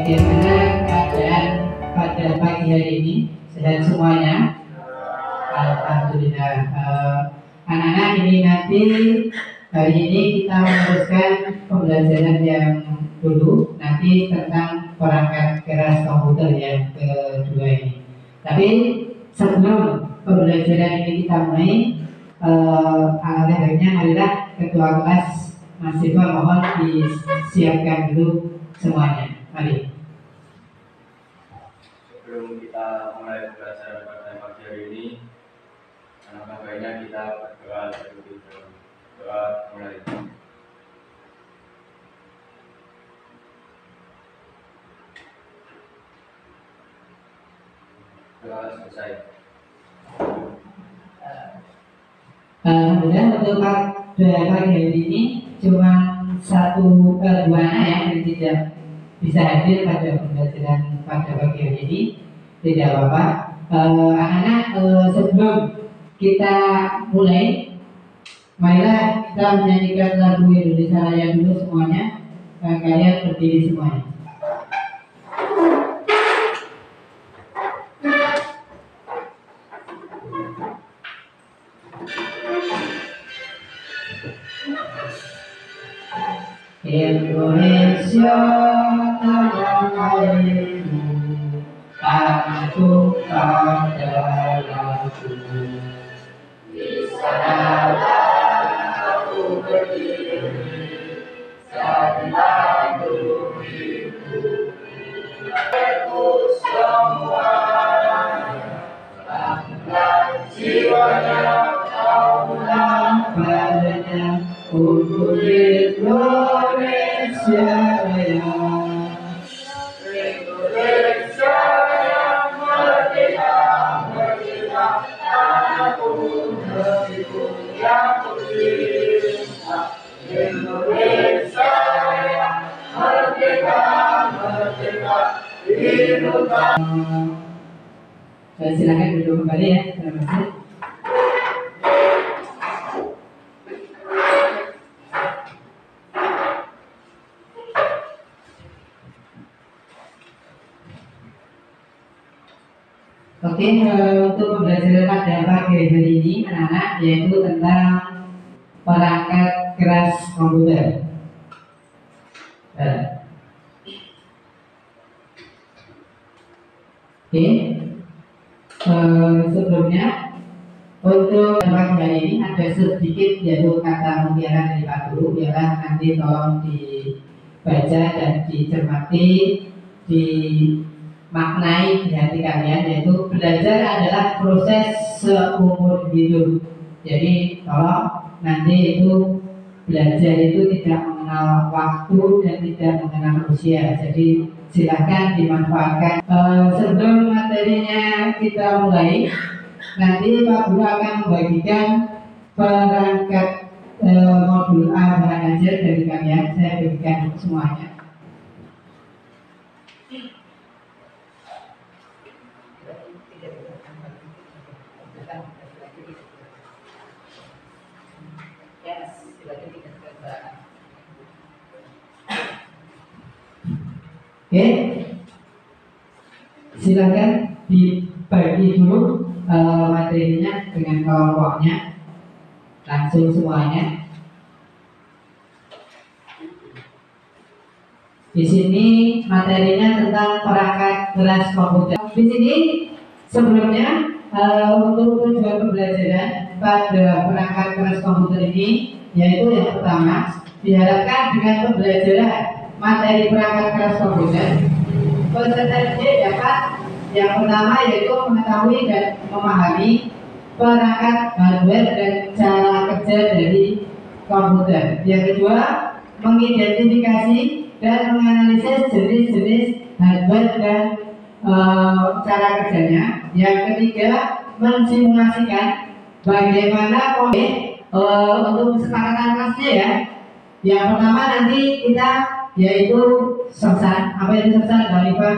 bagaimana keadaan pada pagi hari ini? Sehat semuanya? Alhamdulillah. Anak-anak, ini nanti hari ini kita meneruskan pembelajaran yang dulu nanti tentang perangkat keras komputer yang kedua ini. Tapi sebelum pembelajaran ini kita mulai, alangkah baiknya marilah ketua kelas mahasiswa mohon disiapkan dulu semuanya. Mari. Sebelum kita mulai pembelajaran pada pagi hari ini, alangkah baiknya kita berdoa terlebih dahulu. Doa mulai. Doa selesai. Alhamdulillah untuk pada pagi hari ini cuma dua anak yang tidak bisa hadir pada pembelajaran pada pagi hari ini. Tidak apa-apa. Anak-anak, sebelum kita mulai, marilah kita menyanyikan lagu Indonesia Raya dulu semuanya. Kalian berdiri semuanya. Indonesia tanah airku, tanahku padaku. Di sanalah aku berdiri, saat tubuhku, aku semua, bangga jiwanya, kaulah padanya untuk Indonesia Raya. Indonesia yang merdeka, merdeka, tanahku, negeriku yang kucinta. Indonesia yang merdeka, merdeka, hiduplah. Silakan duduk kembali ya. Terima kasih. Oke, untuk pembelajaran pada pagi hari ini anak-anak yaitu tentang perangkat keras komputer. Oke, sebelumnya untuk pagi hari ini ada sedikit yaitu kata mutiara dari Pak Guru, ialah nanti tolong dibaca dan dicermati, maknai di hati kalian, yaitu belajar adalah proses seumur hidup. Jadi tolong nanti itu belajar itu tidak mengenal waktu dan tidak mengenal usia. Jadi silahkan dimanfaatkan. Sebelum materinya kita mulai, nanti Pak Guru akan membagikan perangkat modul A bahan ajar dari kalian. Saya bagikan semuanya. Oke, silakan dibagi dulu materinya dengan kelompoknya, langsung semuanya. Di sini materinya tentang perangkat keras komputer. Di sini sebelumnya untuk tujuan pembelajaran pada perangkat keras komputer ini, yaitu yang pertama diharapkan dengan pembelajaran materi perangkat keras komputer, peserta didik dapat yang pertama yaitu mengetahui dan memahami perangkat hardware dan cara kerja dari komputer. Yang kedua, mengidentifikasi dan menganalisis jenis-jenis hardware dan cara kerjanya. Yang ketiga, mensimulasikan bagaimana untuk kesepakatan kelasnya ya. Yang pertama nanti kita yaitu sersan. Apa itu sersan, Mbak Rifa?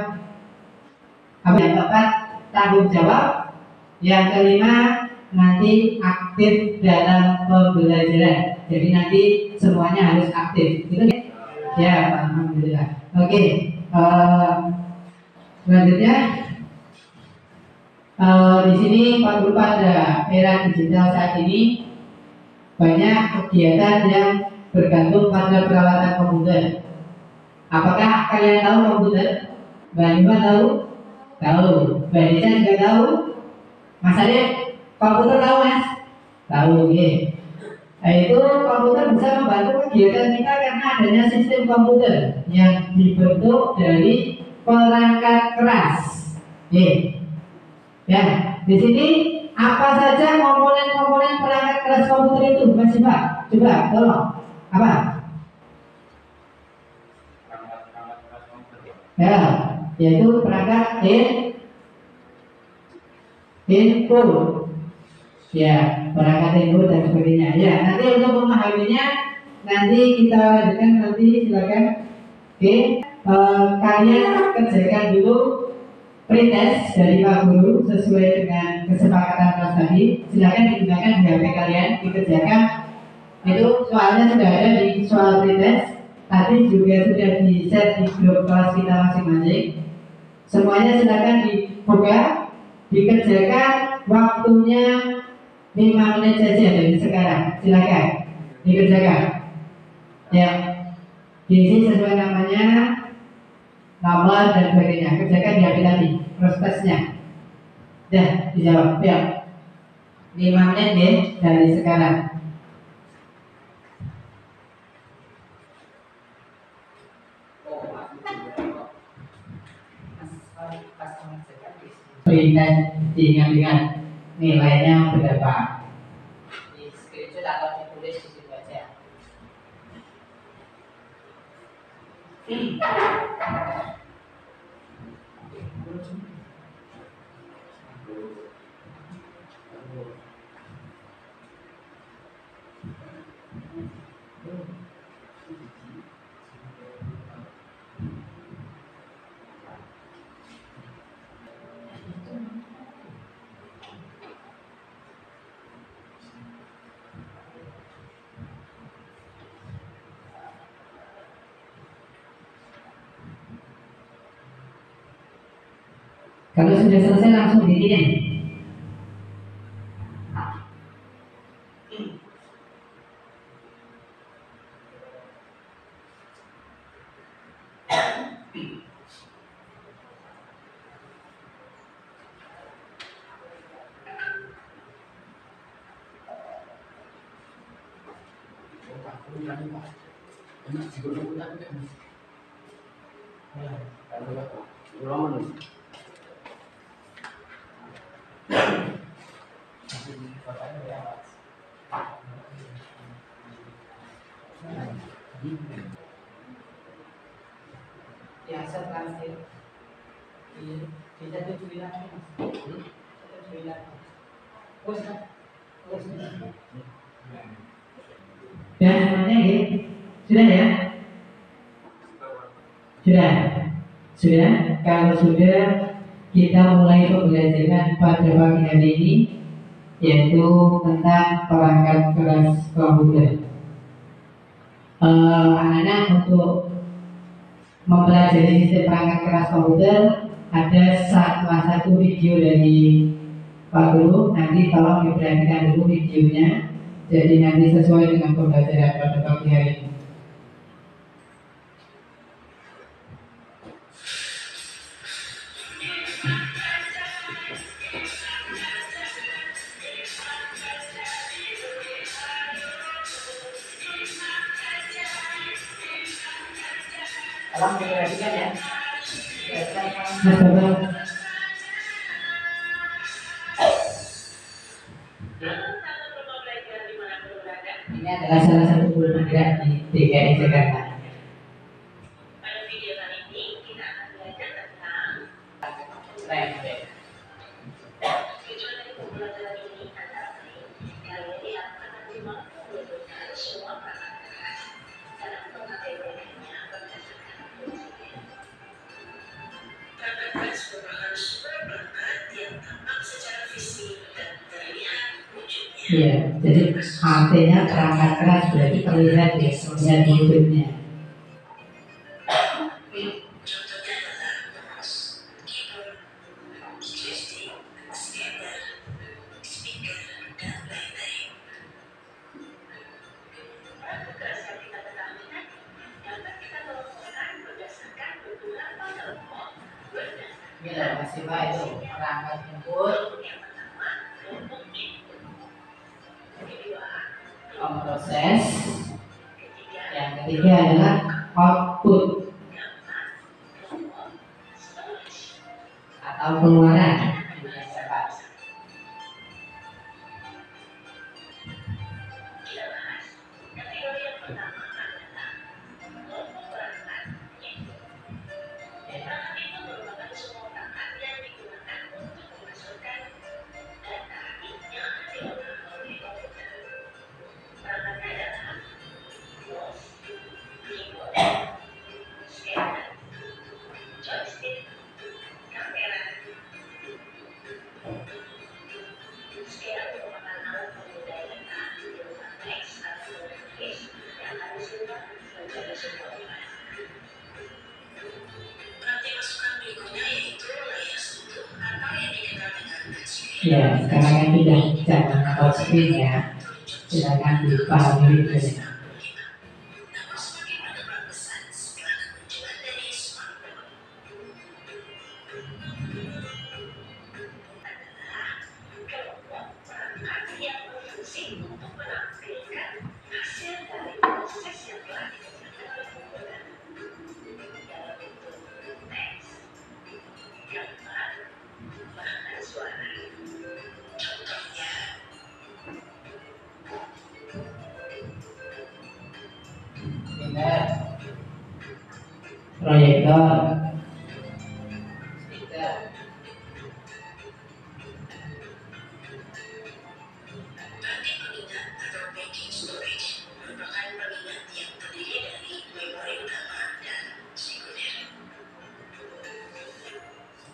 Apa yang keempat, tanggung jawab. Yang kelima, nanti aktif dalam pembelajaran. Jadi nanti semuanya harus aktif. Gitu ya? Ya, alhamdulillah. Oke. Selanjutnya di sini pada era digital saat ini banyak kegiatan yang bergantung pada peralatan komputer. Apakah kalian tahu komputer? Mbak Nima tahu? Tahu. Mbak Nisa juga tahu? Mas Arif, komputer tahu Mas? Tahu, ya. Nah, itu komputer bisa membantu kegiatan kita karena adanya sistem komputer yang dibentuk dari perangkat keras. Ya, di sini apa saja komponen-komponen perangkat keras komputer itu, Mas Pak? Coba, tolong. Apa? Ya, yaitu perangkat input. Ya, perangkat input dan sebagainya. Ya, nanti untuk memahaminya nanti kita lanjutkan nanti silakan. Oke, kalian kerjakan dulu pretest dari Pak Guru sesuai dengan kesepakatan kelas tadi. Silakan digunakan di HP kalian dikerjakan. Itu soalnya sudah ada di soal pretest. Tadi juga sudah di share di grup kelas kita masing-masing. Semuanya silakan dibuka, dikerjakan, waktunya 5 menit saja dari sekarang. Silakan dikerjakan. Ya, diisi sesuai namanya, nama dan sebagainya. Kerjakan di HP tadi, prosesnya. Dah dijawab. Ya, 5 menit ya dari sekarang. Berikan diingat-ingat nilainya berapa. Di screenshot atau ditulis di situ aja. Kalau sudah selesai langsung bikin. Ya, setelah kita tujuh lagi, ya semuanya gitu. Sudah ya? Sudah. Kalau sudah, kita mulai pembelajaran pada pagi hari ini, yaitu tentang perangkat keras komputer. Anak-anak untuk mempelajari sistem perangkat keras komputer ada salah satu video dari Pak Guru. Nanti tolong diperhatikan dulu videonya. Jadi nanti sesuai dengan pembelajaran pada pagi hari ini. Tolong diperhatikan ya. Ini adalah salah satu guru penggerak di DKI Jakarta. Pada video kali ini kita akan belajar tentang tujuan dari pembelajaran ini antara lain kalian akan mampu menentukan semua perangkat keras dalam pemakaiannya berdasarkan fungsinya. Perangkat keras merupakan sumber perangkat yang tampak secara fisik dan terlihat wujudnya. Iya, jadi artinya perangkat keras berarti terlihat ya, terlihat wujudnya. pemroses. Yang ketiga adalah output atau keluaran. Ini yang keempat. Ya, sekarang kan sudah zaman touchscreen ya. Silakan dipahami videonya. Proyektor, speaker, Batik pengingat atau backing storage merupakan pengingat yang terdiri dari memori utama dan sekunder.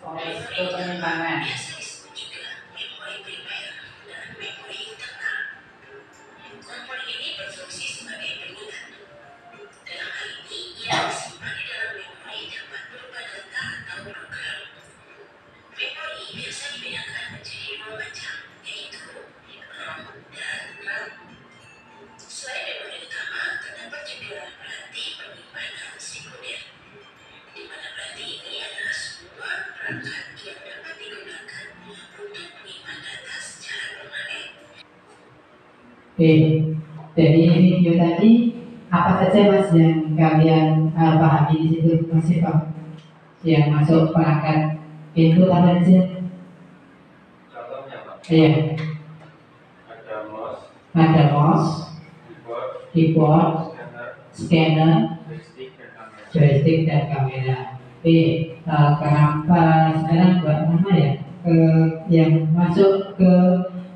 storage itu penyimpanan. Biasa disebut juga memori primer dan memori internal. Komponen ini berfungsi sebagai pengingat. Dalam hal ini, ia disimpan di dalam memori dapat berupa data atau program. Memori biasa dibedakan menjadi dua macam, yaitu ROM dan RAM. Selain memori utama, terdapat juga peranti penyimpanan sekunder, di mana peranti ini adalah sebuah perangkat yang dapat digunakan untuk menyimpan data secara permanen. Oke, dari video tadi apa saja mas yang kalian pahami di situ masih Pak? Yang masuk perangkat input apa saja? Contohnya Pak, Iya, ada mouse, ada mouse, keyboard, scanner, scanner, joystick, dan kamera. joystick dan kamera. Oke, kenapa sekarang buat nama ya yang masuk ke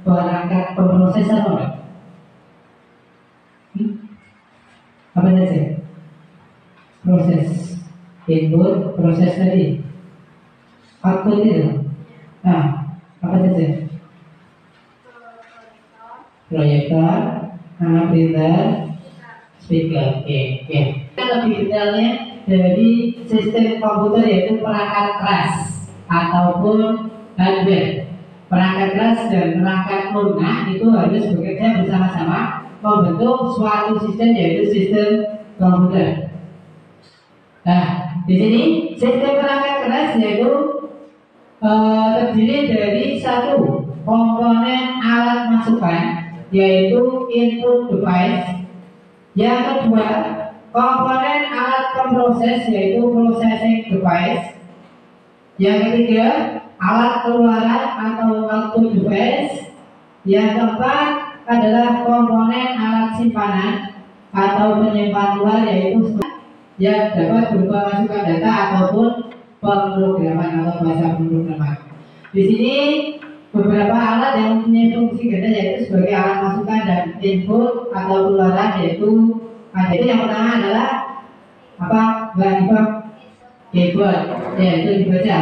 perangkat pemroses apa enggak? Apa saja? Proses input, proses tadi, output itu. Nah, apa saja? Proyektor, printer, speaker. Oke. Kita lebih detailnya dari sistem komputer yaitu perangkat keras ataupun hardware. Perangkat keras dan perangkat lunak itu harus bekerja bersama-sama membentuk suatu sistem yaitu sistem komputer. Nah, di sini sistem perangkat keras yaitu terdiri dari satu komponen alat masukan yaitu input device. Yang kedua, komponen alat pemroses yaitu processing device. Yang ketiga, alat keluaran atau output device. Yang keempat adalah komponen alat simpanan atau penyimpan luar yaitu yang dapat berupa masukan data ataupun pemrograman atau bahasa pemrograman. Di sini beberapa alat yang mempunyai fungsi ganda yaitu sebagai alat masukan dan input atau keluaran yaitu ada yang pertama adalah apa? Keyboard. Keyboard. Ya itu dibaca.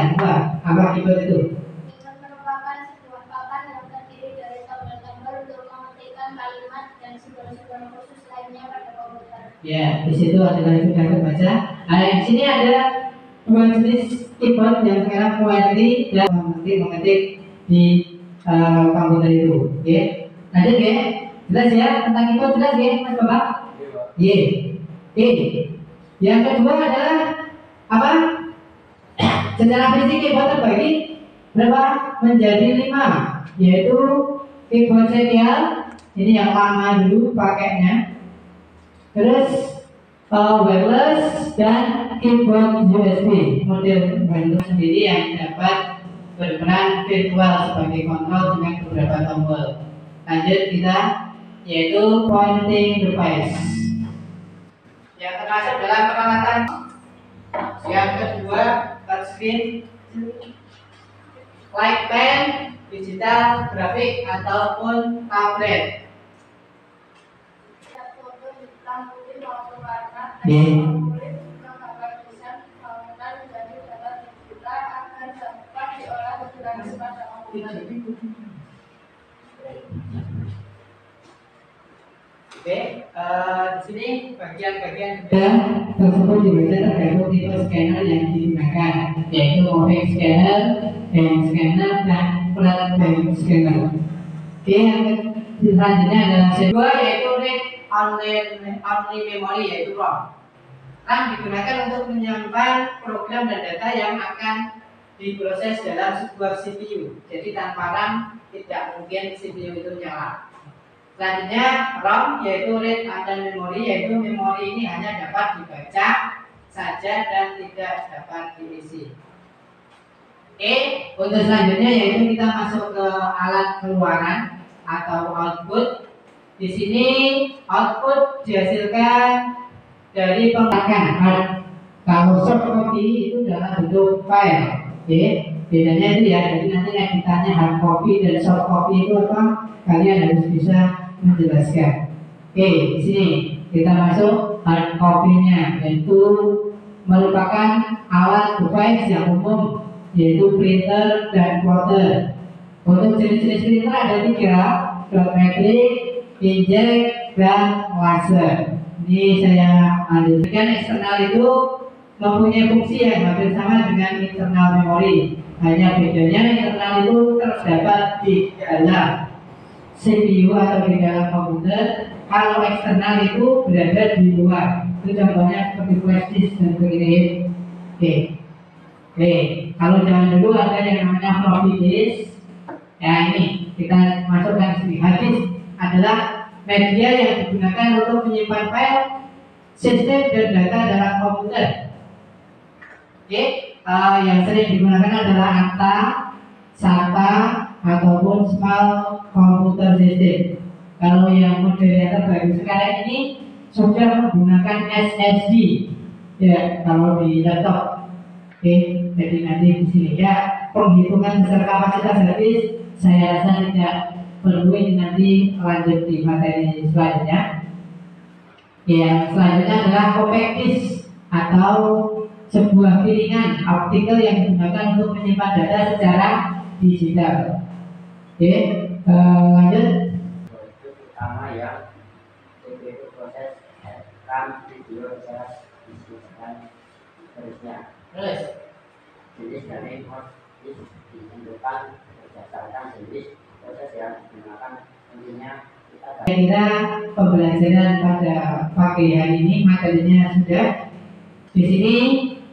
Apa keyboard itu? Merupakan sebuah papan yang terdiri dari tombol-tombol untuk mengetikkan kalimat dan simbol-simbol khusus lainnya pada komputer. Ya, di situ adalah sudah terbaca. Nah, di sini ada dua jenis keyboard yang sekarang mengerti dan mengetik di komputer itu. Oke, lanjut ya. Jelas ya tentang keyboard jelas ya, Mas Bapak? Iya. Oke. Yang kedua adalah apa? Secara fisik keyboard terbagi berapa? Menjadi 5, yaitu keyboard serial Ini yang lama dulu pakainya. Terus wireless dan keyboard USB. Model wireless sendiri yang dapat berperan virtual sebagai kontrol dengan beberapa tombol. Lanjut kita, yaitu pointing device. Yang termasuk dalam peralatan yang kedua, touchscreen, light pen, digital grafik ataupun tablet. Foto hitam putih maupun warna Iya. kulit menggambar tulisan bangunan menjadi data digital agar dapat diolah dengan cepat dan komputer. Oke, di sini bagian-bagian tersebut dibaca tergantung tipe scanner yang digunakan, yaitu moving scanner, hand scanner, dan flat band scanner. Oke, yang selanjutnya adalah kedua yaitu read only memory, yaitu ROM. RAM digunakan untuk menyimpan program dan data yang akan diproses dalam sebuah CPU. Jadi tanpa RAM tidak mungkin CPU itu nyala. Selanjutnya ROM yaitu read only memory, yaitu memori ini hanya dapat dibaca saja dan tidak dapat diisi. Oke, untuk selanjutnya yaitu kita masuk ke alat keluaran atau output. Di sini output dihasilkan dari pengolahan. Kalau soft copy itu dalam bentuk file. Oke, bedanya itu ya. Jadi nanti yang ditanya hard copy dan soft copy itu apa? Kalian harus bisa menjelaskan. Oke, di sini kita masuk hard copy-nya, yaitu merupakan alat device yang umum, yaitu printer dan plotter. Untuk jenis-jenis printer ada 3, dot matrix, inkjet, dan laser. Ini saya lanjutkan. Eksternal itu mempunyai fungsi yang hampir sama dengan internal memori. Hanya bedanya internal itu terdapat di dalam CPU atau di dalam komputer. Kalau eksternal itu berada di luar. Itu contohnya seperti flash disk dan sebagainya. Oke. Kalau zaman dulu ada yang namanya floppy disk. Ya ini kita masukkan sini. Hard disk adalah media yang digunakan untuk menyimpan file, sistem dan data dalam komputer. Oke. Yang sering digunakan adalah ATA, SATA, ataupun small computer system. Kalau yang model yang terbaru sekarang ini sudah menggunakan SSD, ya kalau di laptop. Oke, jadi nanti di sini ya penghitungan besar kapasitas hard disk saya rasa tidak perlu, ini nanti lanjut di materi selanjutnya. Yang selanjutnya adalah compact disk atau sebuah piringan optical yang digunakan untuk menyimpan data secara digital. Oke, lanjut. Itu pertama ya, itu proses rekam video secara dan seterusnya. Terus, Jenis dari hard disk ditentukan berdasarkan jenis proses yang digunakan. Intinya kita saya kira pembelajaran pada pagi hari ini materinya sudah. Di sini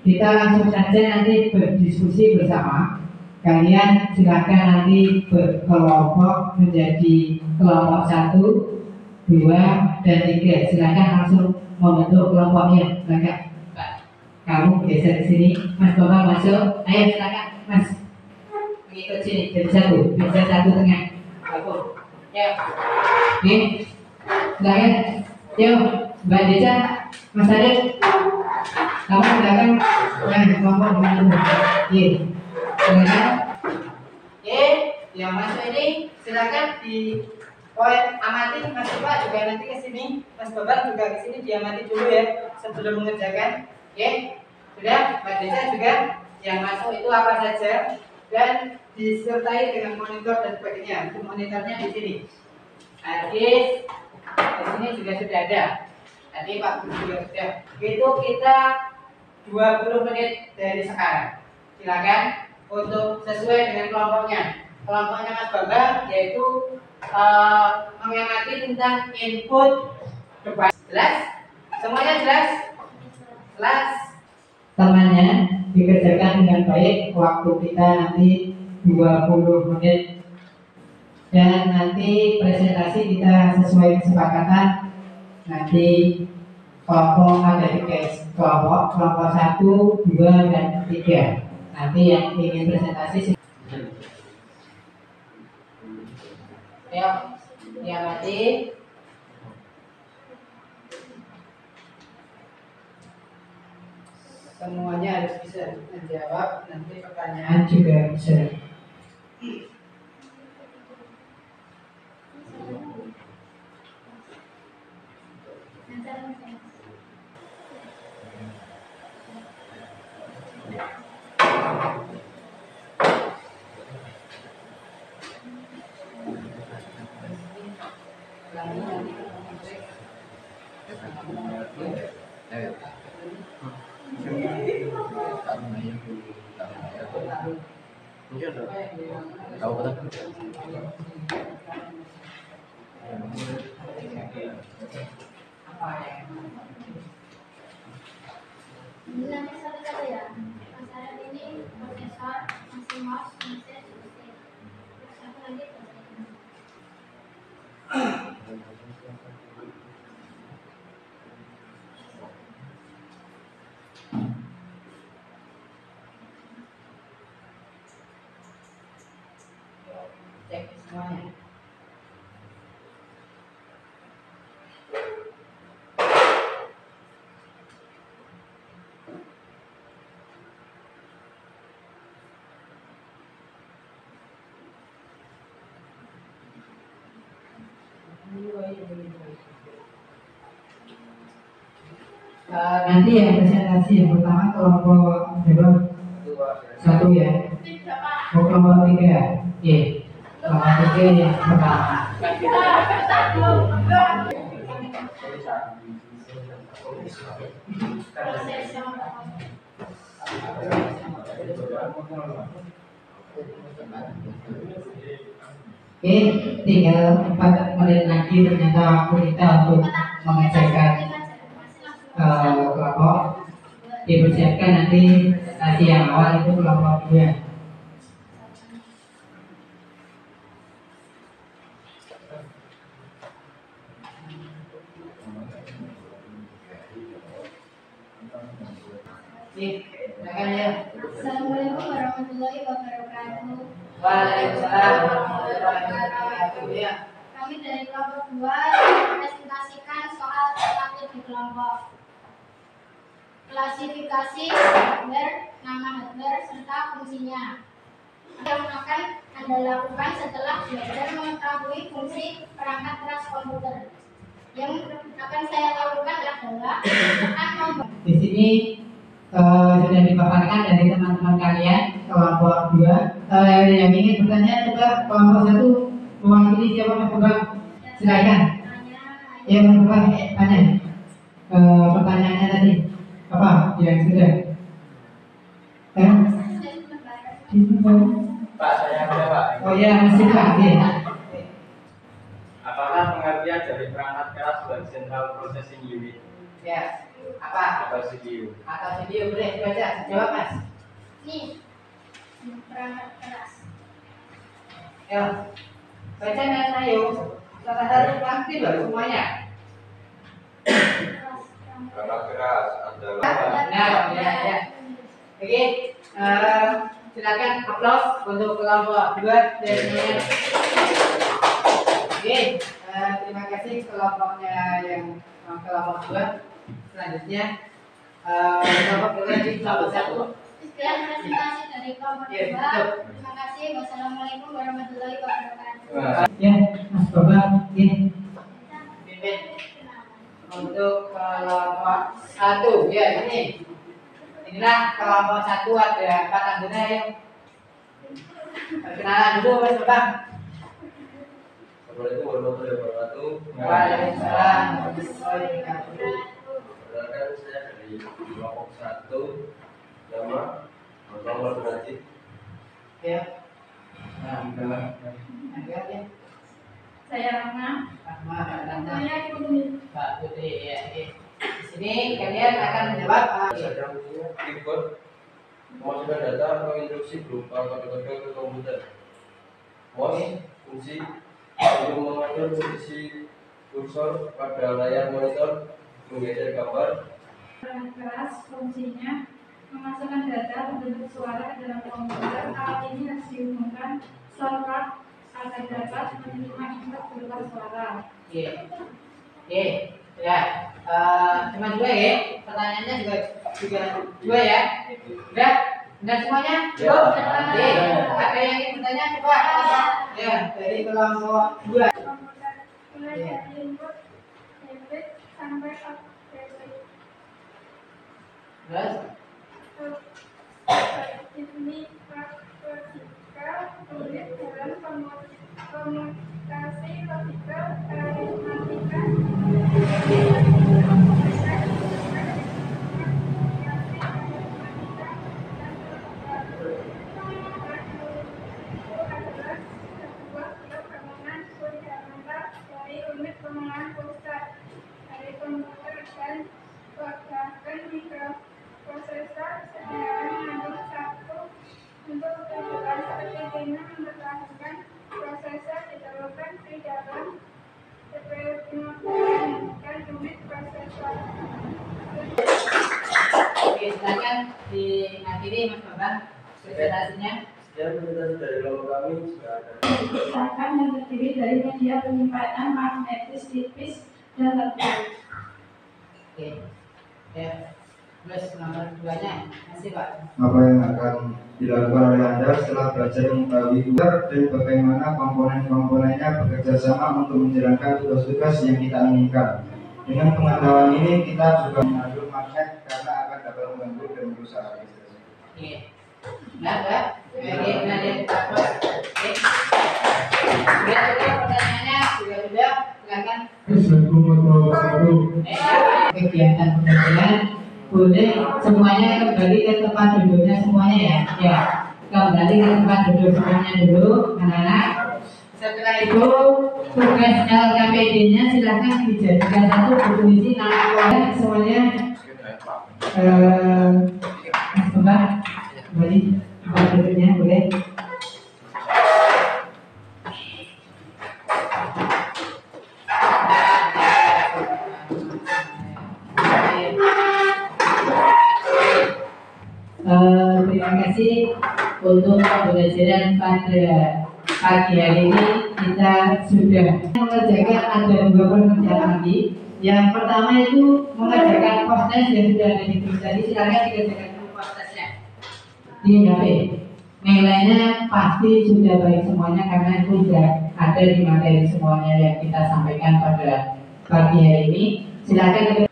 kita langsung saja nanti berdiskusi bersama. Kalian silakan nanti berkelompok menjadi kelompok 1, 2, dan 3. Silakan langsung membentuk kelompoknya. Silakan. Kamu geser di sini, Mas Bapak masuk. Ayo silakan, Mas. Mengikut sini jadi 1, bisa 1 tengah. Aku. Ya. Nih. Silakan. Yuk, Mbak Deca, Mas Arif. Kamu silakan. Nah, kelompok dengan Iya. Silakan. Oke, yang masuk ini silakan di poin amati. Mas Bapak juga nanti ke sini. Mas Bapak juga ke sini diamati dulu ya sebelum mengerjakan. Oke, sudah. Mbak Desa juga yang masuk itu apa saja dan disertai dengan monitor dan sebagainya. Untuk monitornya di sini. Hadis di sini juga sudah ada. Tadi Pak Guru juga sudah. Itu kita 20 menit dari sekarang. Silakan untuk sesuai dengan kelompoknya. Kelompoknya Mas Bambang yaitu mengamati tentang input device. Jelas? Semuanya jelas? Jelas? Temannya dikerjakan dengan baik. Waktu kita nanti 20 menit. Dan nanti presentasi kita sesuai kesepakatan. Nanti kelompok ada 3 kelompok, kelompok 1, 2, dan 3. Nanti yang ingin presentasi, ayo, yang mati. Semuanya harus bisa menjawab, nanti pertanyaan juga bisa. Ini nanti satu-satu ya. Mas Arif ini profesor, masih mas, masih selesai. Satu lagi profesor. Cek semuanya. Nanti yang presentasi yang pertama kelompok berapa? 1 ya. Oh, kelompok 3. Oke. Kelompok 3 yang pertama. Oke, tinggal 4 menit lagi ternyata waktu kita untuk mengecekkan kelompok. Dipersiapkan nanti presentasi yang awal itu kelompok 2. Silakan ya. Assalamualaikum warahmatullahi wabarakatuh. Waalaikumsalam warahmatullahi wabarakatuh. Ya. Kami dari kelompok 2 presentasikan soal terlatih di kelompok. Klasifikasi hardware, nama hardware, serta fungsinya. Yang akan Anda lakukan setelah belajar mengetahui fungsi perangkat keras komputer. Yang akan saya lakukan adalah akan Di sini sudah dipaparkan dari teman-teman kalian kelompok 2. Yang ingin bertanya coba kelompok 1 mewakili siapa Mas Bambang? Silakan. Yang coba tanya. Pertanyaannya tadi apa yang sudah? Pak, saya ada Pak. Oh ya, masih Pak. Ya. Apakah pengertian dari perangkat keras dan central processing unit Ya. Apa? atau CPU? Atau video boleh baca? Jawab Mas. Nih, perangkat keras. Ya. Baca dan ayo. Salah satu pasti baru semuanya. Perangkat keras adalah Nah, ya. Oke, silakan aplaus untuk kelompok 2 dan yang. Oke, terima kasih kelompoknya yang kelompok 2. Selanjutnya kelompok 2 di kelompok 1. Sekian presentasi dari kelompok 2. Ya, betul. Terima kasih. Wassalamualaikum warahmatullahi wabarakatuh. Ya, Mas Bambang, ya. Pimpin untuk kelompok 1 ya ini. Inilah kelompok 1 ada 4 anggota ya. Perkenalan dulu Mas Bambang. Assalamualaikum warahmatullahi wabarakatuh. Waalaikumsalam warahmatullahi wabarakatuh. Perkenalkan saya dari kelompok 1 nama Muhammad Najib. Ya. Nah, ada ya. Saya Rahma. Rahma, Rahma. Saya Putri. Pak Putri ya. Oke. Di sini kalian akan menjawab Saya punya keyboard memasukkan data atau instruksi berupa kode-kode ke komputer. Mouse fungsi Untuk mengatur posisi kursor pada layar monitor, menggeser gambar. Perangkat keras fungsinya memasukkan data berbentuk suara ke dalam komputer. Alat ini harus dihubungkan soundcard agar dapat menerima input berupa suara. Oke, oke, ya. Cuma dua ya. Pertanyaannya juga dua ya. Udah, udah semuanya? Ya. Oke, ada yang ingin bertanya coba? Ya, dari kelompok dua. Komputer mulai dari input debit sampai output debit. Terus? Ini vertikal unit dalam komutasi logika aritmatika. Unit pengembangan pusat dari komputer dan bahkan mikroprosesor sebenarnya mengandung satu untuk tujuan seperti dengan mempertahankan prosesor ditemukan di dalam CPU dan unit prosesor. Oke, silakan diakhiri Mas Bambang presentasinya. Sekian presentasi dari kelompok kami. Sudah ada. Misalkan yang terdiri dari media penyimpanan magnetis tipis dan terbang. Oke, ya. Terus nomor duanya, masih Pak. Apa yang akan dilakukan oleh Anda setelah belajar mengetahui komputer dan bagaimana komponen-komponennya bekerja sama untuk menjalankan tugas-tugas yang kita inginkan. Dengan pengetahuan ini kita juga mengatur magnet karena akan dapat membantu dan merusak listrik. Oke. Enggak. Oke, nanti terus. Oke. Sudah cukup pertanyaannya, sudah. Silakan. Assalamualaikum warahmatullahi wabarakatuh. Kegiatan pembelajaran boleh semuanya kembali ke tempat duduknya semuanya ya. Ya, kembali ke tempat duduk semuanya dulu, anak-anak. Setelah itu tugas LKPD-nya silahkan dijadikan satu berisi nama keluarga semuanya. Mas Bambang, kembali tempat duduknya boleh. Terima kasih untuk pembelajaran pada pagi hari ini. Kita sudah mengerjakan ada dua pekerjaan lagi. Yang pertama itu mengerjakan post-test yang sudah ada di tulis tadi. Silakan dikerjakan dulu post-testnya di HP. Nilainya pasti sudah baik semuanya karena itu sudah ada di materi semuanya yang kita sampaikan pada pagi hari ini. Silakan.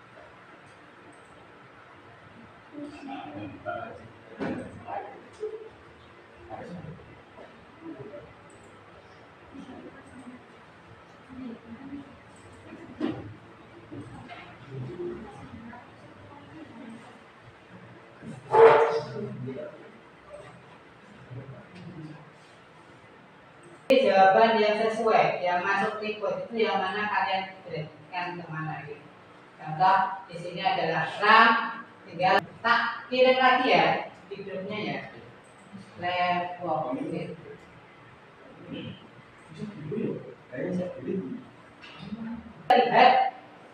Jawaban yang sesuai, yang masuk tipe itu yang mana kalian berikan kemana gitu. Contoh di sini adalah RAM, tinggal tak kirim lagi ya di grupnya ya. Level gitu. Lihat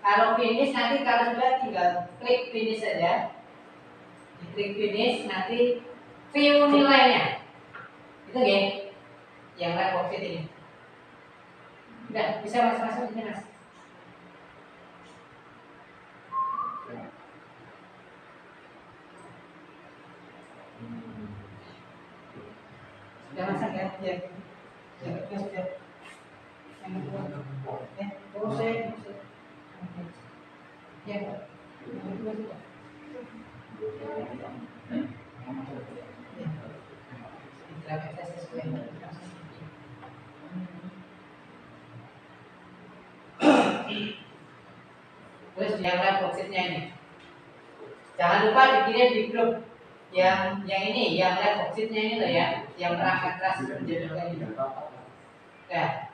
kalau finish nanti kalau sudah tinggal klik finish saja. Klik finish nanti view nilainya. Itu ya. Yang live worksheet ini. Udah bisa masuk ini mas. Sudah masak ya? Ya. Ya sudah. Yang kedua. Ya, terus ya. Yang kedua sudah. Terus yang live worksheetnya ini, jangan lupa dikirim di grup yang ini, yang live worksheetnya ini loh ya, yang perangkat keras menjadikan ini. Ya.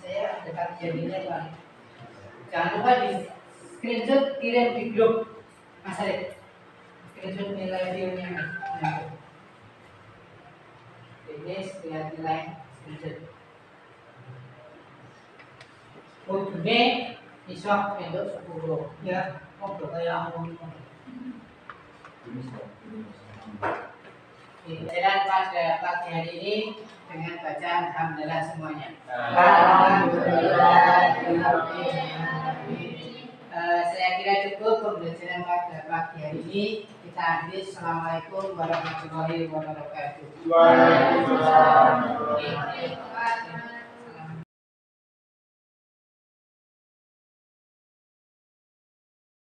Saya dekat jadinya Pak. Jangan lupa di screenshot kirim di grup Mas Arif. Itu nilai view-nya. Ini lihat nilai sedikit. Ujungnya isok itu 10 ya. Oh, kayak aku. Dan pada pagi hari ini dengan bacaan alhamdulillah semuanya. Saya kira cukup pembelajaran pada pagi hari ini. Kita akhiri. Assalamualaikum warahmatullahi wabarakatuh. Waalaikumsalam.